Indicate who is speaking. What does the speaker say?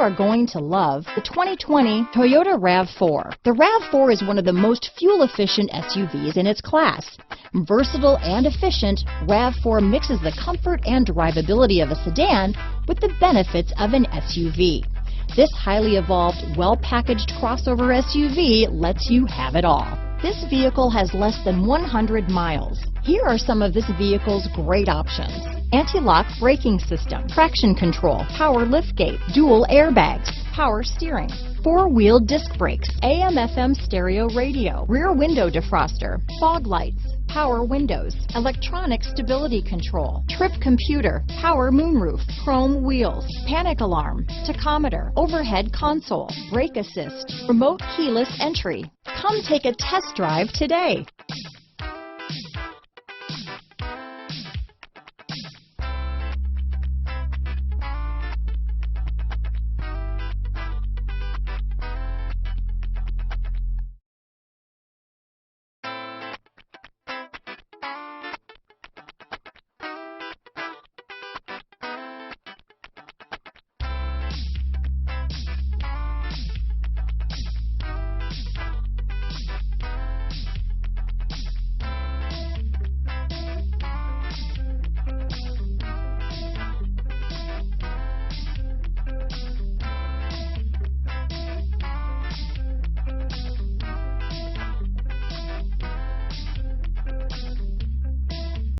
Speaker 1: are going to love the 2020 Toyota RAV4. The RAV4 is one of the most fuel-efficient SUVs in its class. Versatile and efficient, RAV4 mixes the comfort and drivability of a sedan with the benefits of an SUV. This highly evolved, well-packaged crossover SUV lets you have it all. This vehicle has less than 100 miles. Here are some of this vehicle's great options: anti-lock braking system, traction control, power liftgate, dual airbags, power steering, four-wheel disc brakes, AM/FM stereo radio, rear window defroster, fog lights, power windows, electronic stability control, trip computer, power moonroof, chrome wheels, panic alarm, tachometer, overhead console, brake assist, remote keyless entry. Come take a test drive today.